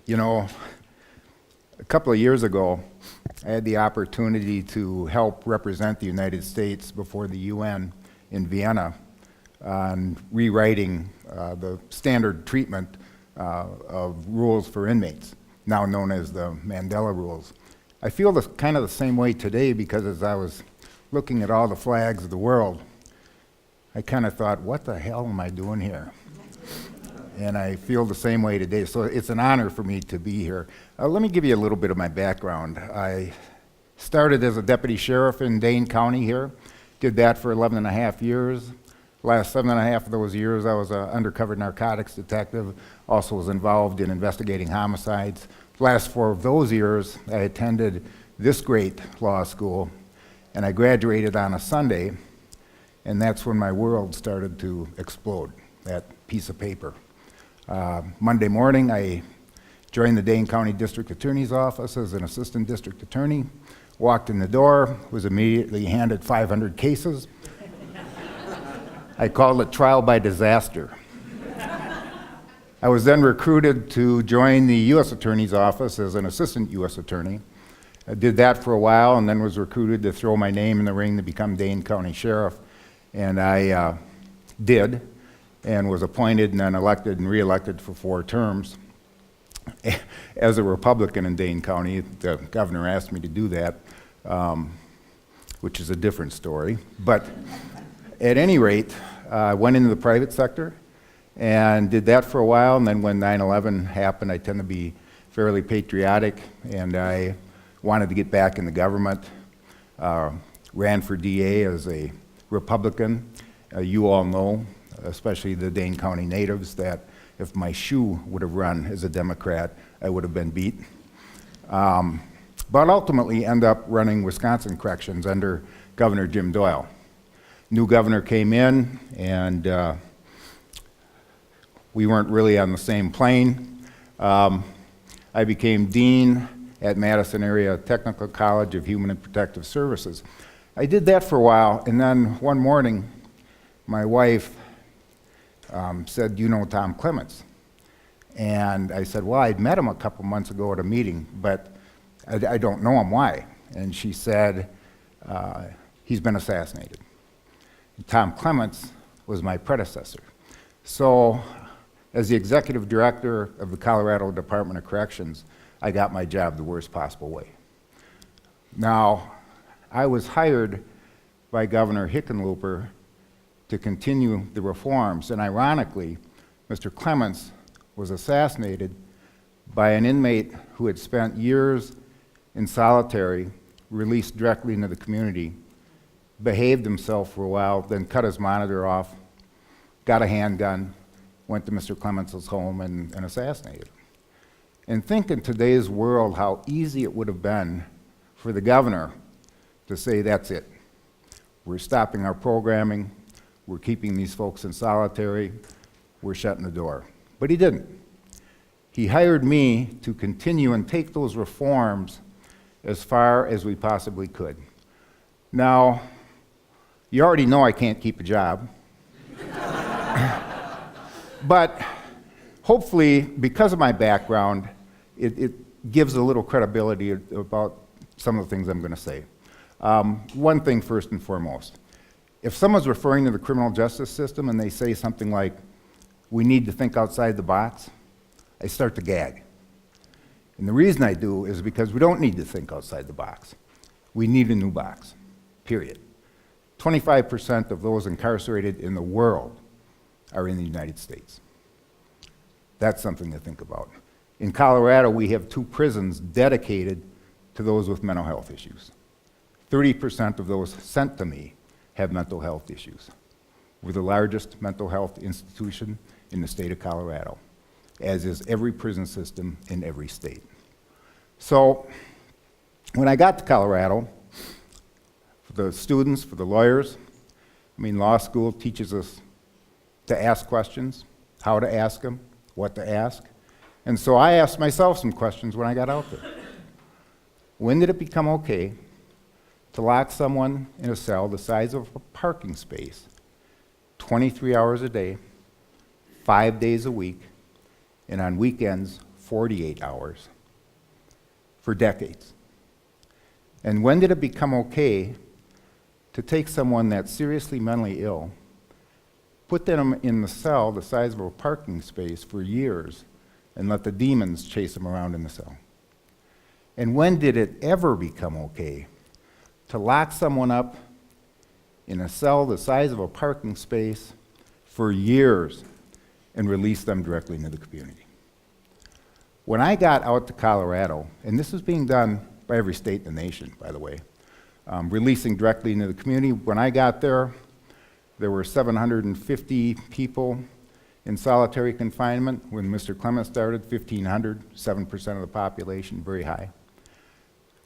You know, a couple of years ago, I had the opportunity to help represent the United States before the UN in Vienna on rewriting the standard treatment of rules for inmates, now known as the Mandela Rules. I feel kind of the same way today because as I was looking at all the flags of the world, I kind of thought, what the hell am I doing here? And I feel the same way today, so it's an honor for me to be here. Let me give you a little bit of my background. I started as a deputy sheriff in Dane County here, did that for 11 and a half years. Last 7.5 of those years, I was an undercover narcotics detective, also was involved in investigating homicides. Last 4 of those years, I attended this great law school, and I graduated on a Sunday, and that's when my world started to explode, that piece of paper. Monday morning, I joined the Dane County District Attorney's Office as an assistant district attorney, walked in the door, was immediately handed 500 cases. I called it trial by disaster. I was then recruited to join the U.S. Attorney's Office as an assistant U.S. attorney. I did that for a while and then was recruited to throw my name in the ring to become Dane County Sheriff. And I did, and was appointed and then elected and re-elected for 4 terms. As a Republican in Dane County, the governor asked me to do that, which is a different story. But at any rate, I went into the private sector and did that for a while, and then when 9/11 happened, I tend to be fairly patriotic, and I wanted to get back in the government. Ran for DA as a Republican. You all know, especially the Dane County natives, that if my shoe would have run as a Democrat, I would have been beat. But ultimately ended up running Wisconsin Corrections under Governor Jim Doyle. New governor came in, and we weren't really on the same plane. I became dean at Madison Area Technical College of Human and Protective Services. I did that for a while, and then one morning, my wife said, "You know Tom Clements?" And I said, "Well, I'd met him a couple months ago at a meeting, but I don't know him. Why?" And she said, "He's been assassinated." Tom Clements was my predecessor. So, as the executive director of the Colorado Department of Corrections, I got my job the worst possible way. Now, I was hired by Governor Hickenlooper to continue the reforms, and ironically, Mr. Clements was assassinated by an inmate who had spent years in solitary, released directly into the community, behaved himself for a while, then cut his monitor off, got a handgun, went to Mr. Clements' home and assassinated him. And think in today's world how easy it would have been for the governor to say, that's it. We're stopping our programming, we're keeping these folks in solitary, we're shutting the door. But he didn't. He hired me to continue and take those reforms as far as we possibly could. Now, you already know I can't keep a job. But hopefully, because of my background, it gives a little credibility about some of the things I'm going to say. One thing first and foremost. If someone's referring to the criminal justice system and they say something like, "We need to think outside the box," I start to gag. And the reason I do is because we don't need to think outside the box. We need a new box, period. 25% of those incarcerated in the world are in the United States. That's something to think about. In Colorado, we have 2 prisons dedicated to those with mental health issues. 30% of those sent to me have mental health issues. We're the largest mental health institution in the state of Colorado, as is every prison system in every state. So, when I got to Colorado, for the students, for the lawyers, law school teaches us to ask questions, how to ask them, what to ask. And so I asked myself some questions when I got out there. When did it become okay to lock someone in a cell the size of a parking space, 23 hours a day, 5 days a week, and on weekends, 48 hours for decades. And when did it become okay to take someone that's seriously mentally ill, put them in the cell the size of a parking space for years, and let the demons chase them around in the cell? And when did it ever become okay to lock someone up in a cell the size of a parking space for years and release them directly into the community? When I got out to Colorado, and this is being done by every state in the nation, by the way, releasing directly into the community, when I got there, there were 750 people in solitary confinement. When Mr. Clement started, 1,500, 7% of the population, very high.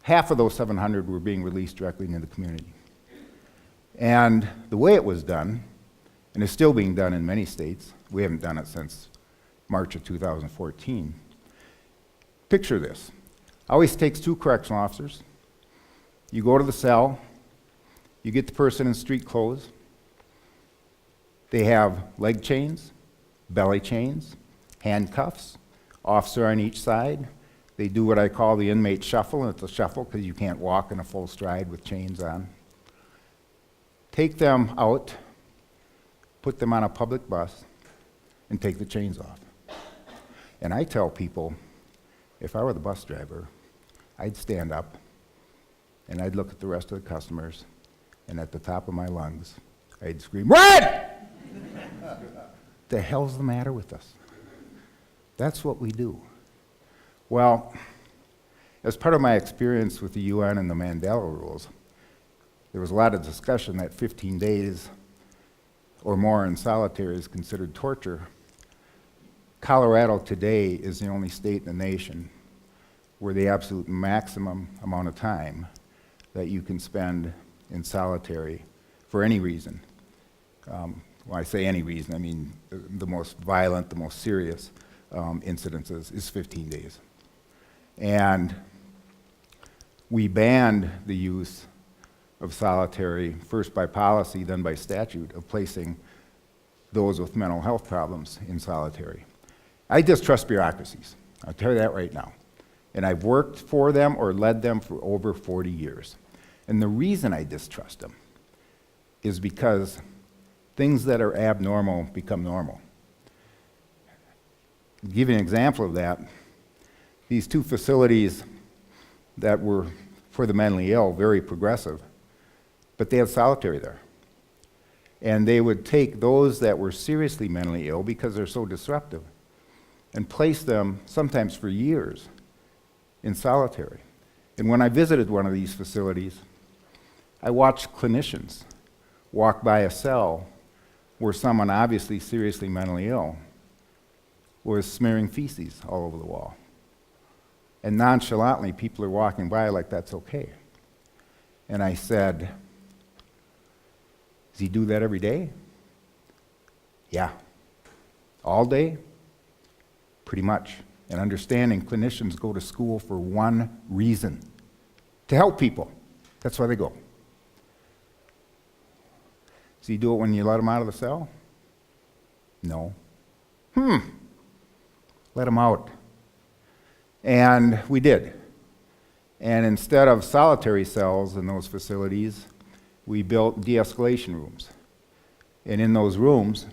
Half of those 700 were being released directly into the community. And the way it was done, and is still being done in many states, we haven't done it since March of 2014. Picture this. Always takes 2 correctional officers. You go to the cell, you get the person in street clothes. They have leg chains, belly chains, handcuffs, officer on each side. They do what I call the Inmate Shuffle, and it's a shuffle because you can't walk in a full stride with chains on. Take them out, put them on a public bus, and take the chains off. And I tell people, if I were the bus driver, I'd stand up and I'd look at the rest of the customers, and at the top of my lungs, I'd scream, "Red!" The hell's the matter with us? That's what we do. Well, as part of my experience with the UN and the Mandela rules, there was a lot of discussion that 15 days or more in solitary is considered torture. Colorado today is the only state in the nation where the absolute maximum amount of time that you can spend in solitary for any reason. When I say any reason, I mean the most violent, the most serious incidences is 15 days. And we banned the use of solitary, first by policy, then by statute, of placing those with mental health problems in solitary. I distrust bureaucracies. I'll tell you that right now. And I've worked for them or led them for over 40 years. And the reason I distrust them is because things that are abnormal become normal. To give you an example of that, these 2 facilities that were for the mentally ill, very progressive, but they had solitary there. And they would take those that were seriously mentally ill because they're so disruptive and place them, sometimes for years, in solitary. And when I visited one of these facilities, I watched clinicians walk by a cell where someone obviously seriously mentally ill was smearing feces all over the wall. And nonchalantly, people are walking by like that's okay. And I said, does he do that every day? Yeah. All day? Pretty much. And understanding clinicians go to school for one reason, to help people. That's why they go. Does he do it when you let him out of the cell? No. Let him out. And we did. And instead of solitary cells in those facilities, we built de-escalation rooms. And in those rooms,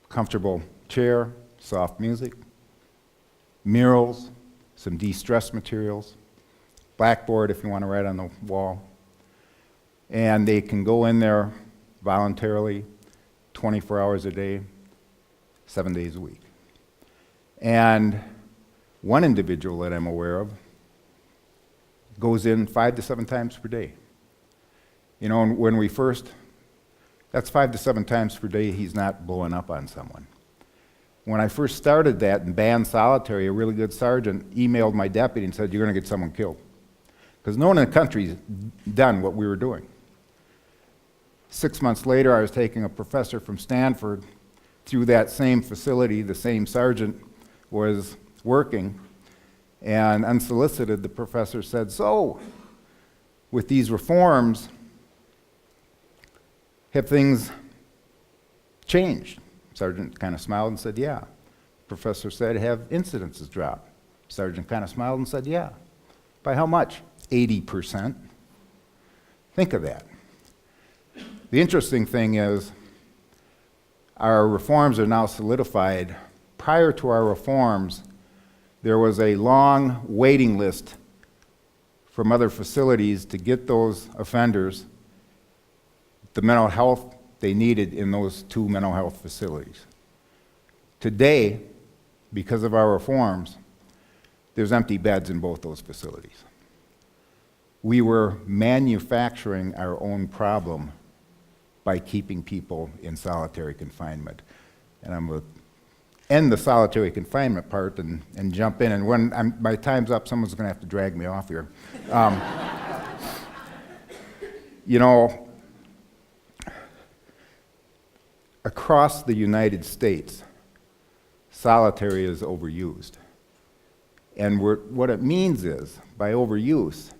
comfortable chair, soft music, murals, some de-stress materials, blackboard if you want to write on the wall. And they can go in there voluntarily 24 hours a day, 7 days a week. And one individual that I'm aware of goes in 5 to 7 times per day. You know, when we first, that's 5 to 7 times per day he's not blowing up on someone. When I first started that and banned solitary, a really good sergeant emailed my deputy and said, "You're going to get someone killed." Because no one in the country's done what we were doing. 6 months later, I was taking a professor from Stanford through that same facility. The same sergeant was working, and unsolicited, the professor said, "So, with these reforms, have things changed?" Sergeant kind of smiled and said, "Yeah. Professor said, have incidences drop? Sergeant kind of smiled and said, yeah. By how much? 80%. Think of that. The interesting thing is, our reforms are now solidified. Prior to our reforms, there was a long waiting list from other facilities to get those offenders the mental health they needed in those 2 mental health facilities. Today, because of our reforms, there's empty beds in both those facilities. We were manufacturing our own problem by keeping people in solitary confinement. And I'm going to end the solitary confinement part and jump in. And when my time's up, someone's going to have to drag me off here. You know, across the United States, solitary is overused. And what it means is, by overuse,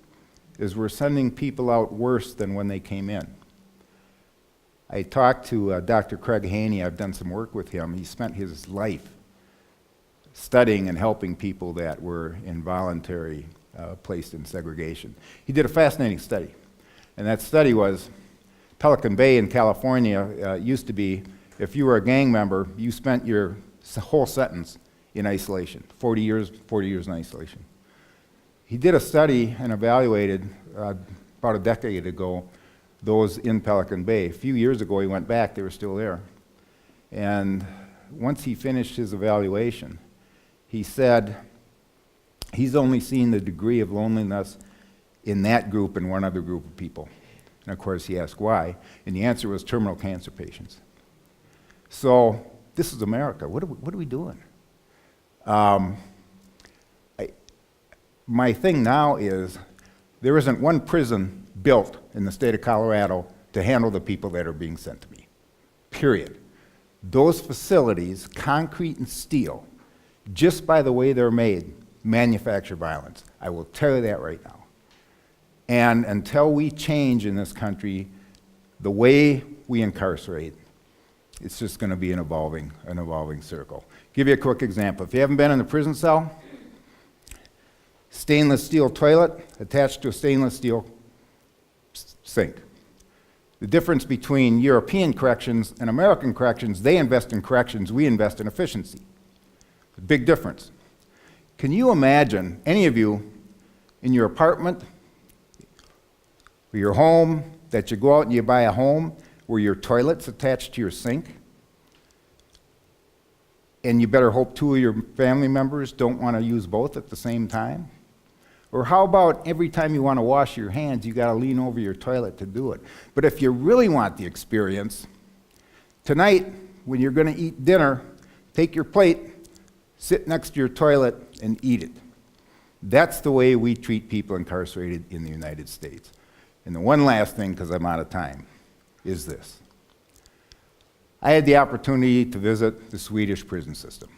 is we're sending people out worse than when they came in. I talked to Dr. Craig Haney. I've done some work with him. He spent his life studying and helping people that were involuntarily placed in segregation. He did a fascinating study. And that study was, Pelican Bay in California used to be, if you were a gang member, you spent your whole sentence in isolation, 40 years in isolation. He did a study and evaluated, about a decade ago, those in Pelican Bay. A few years ago, he went back, they were still there. And once he finished his evaluation, he said he's only seen the degree of loneliness in that group and one other group of people. And of course, he asked why, and the answer was terminal cancer patients. So, this is America. What are we doing? My thing now is, there isn't one prison built in the state of Colorado to handle the people that are being sent to me. Period. Those facilities, concrete and steel, just by the way they're made, manufacture violence. I will tell you that right now. And until we change in this country the way we incarcerate, it's just going to be an evolving circle. Give you a quick example. If you haven't been in a prison cell, stainless steel toilet attached to a stainless steel sink. The difference between European corrections and American corrections, they invest in corrections, we invest in efficiency. A big difference. Can you imagine, any of you, in your apartment or your home, that you go out and you buy a home where your toilet's attached to your sink, and you better hope 2 of your family members don't want to use both at the same time? Or how about every time you want to wash your hands, you got to lean over your toilet to do it? But if you really want the experience, tonight, when you're going to eat dinner, take your plate, sit next to your toilet, and eat it. That's the way we treat people incarcerated in the United States. And the one last thing, because I'm out of time, is this. I had the opportunity to visit the Swedish prison system.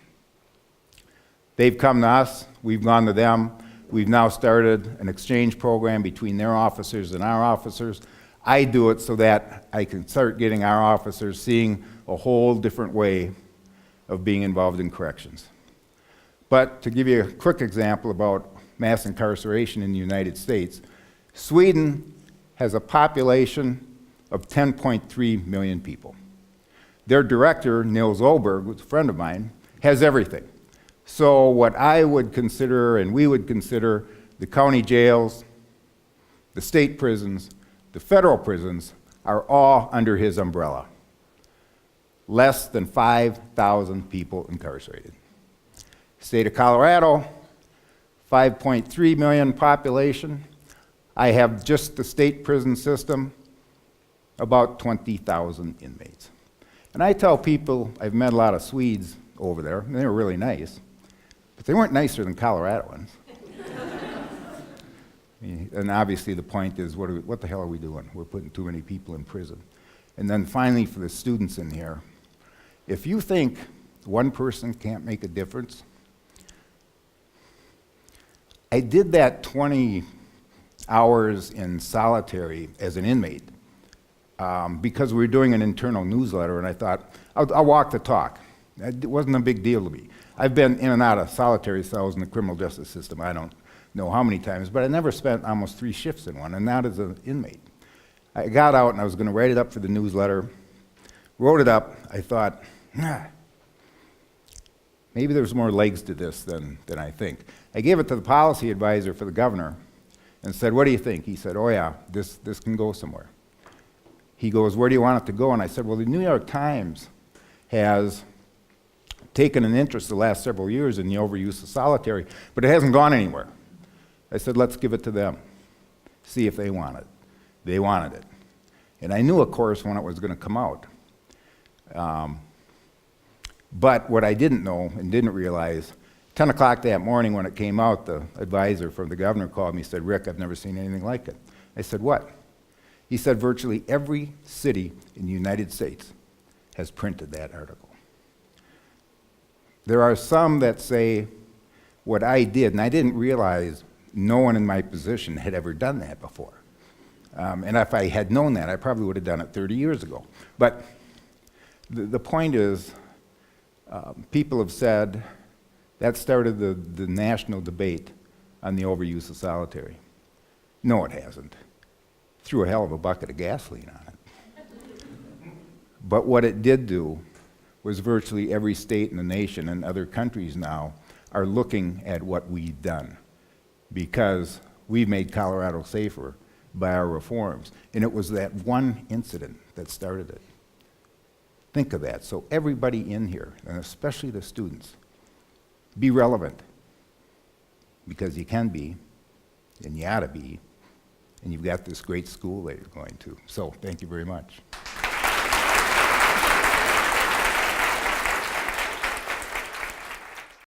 They've come to us, we've gone to them. We've now started an exchange program between their officers and our officers. I do it so that I can start getting our officers seeing a whole different way of being involved in corrections. But to give you a quick example about mass incarceration in the United States, Sweden has a population of 10.3 million people. Their director, Nils Oberg, who's a friend of mine, has everything. So what I would consider, and we would consider, the county jails, the state prisons, the federal prisons, are all under his umbrella. Less than 5,000 people incarcerated. State of Colorado, 5.3 million population. I have just the state prison system, about 20,000 inmates. And I tell people, I've met a lot of Swedes over there, and they were really nice, but they weren't nicer than Coloradoans. And obviously the point is, what the hell are we doing? We're putting too many people in prison. And then finally, for the students in here, if you think one person can't make a difference, I did that 20 hours in solitary as an inmate because we were doing an internal newsletter, and I thought, I'll walk the talk. It wasn't a big deal to me. I've been in and out of solitary cells in the criminal justice system, I don't know how many times, but I never spent almost 3 shifts in one, and not as an inmate. I got out and I was going to write it up for the newsletter, wrote it up. I thought, maybe there's more legs to this than I think. I gave it to the policy advisor for the governor and said, what do you think? He said, oh yeah, this can go somewhere. He goes, where do you want it to go? And I said, well, the New York Times has taken an interest the last several years in the overuse of solitary, but it hasn't gone anywhere. I said, let's give it to them, see if they want it. They wanted it. And I knew, of course, when it was going to come out. But what I didn't know and didn't realize, 10 o'clock that morning when it came out, the advisor from the governor called me and said, Rick, I've never seen anything like it. I said, what? He said, virtually every city in the United States has printed that article. There are some that say what I did, and I didn't realize no one in my position had ever done that before. And if I had known that, I probably would have done it 30 years ago. But the point is, people have said that started the national debate on the overuse of solitary. No, it hasn't. Threw a hell of a bucket of gasoline on it. But what it did do was virtually every state in the nation and other countries now are looking at what we've done, because we've made Colorado safer by our reforms. And it was that one incident that started it. Think of that. So everybody in here, and especially the students, be relevant, because you can be, and you ought to be, and you've got this great school that you're going to. So thank you very much.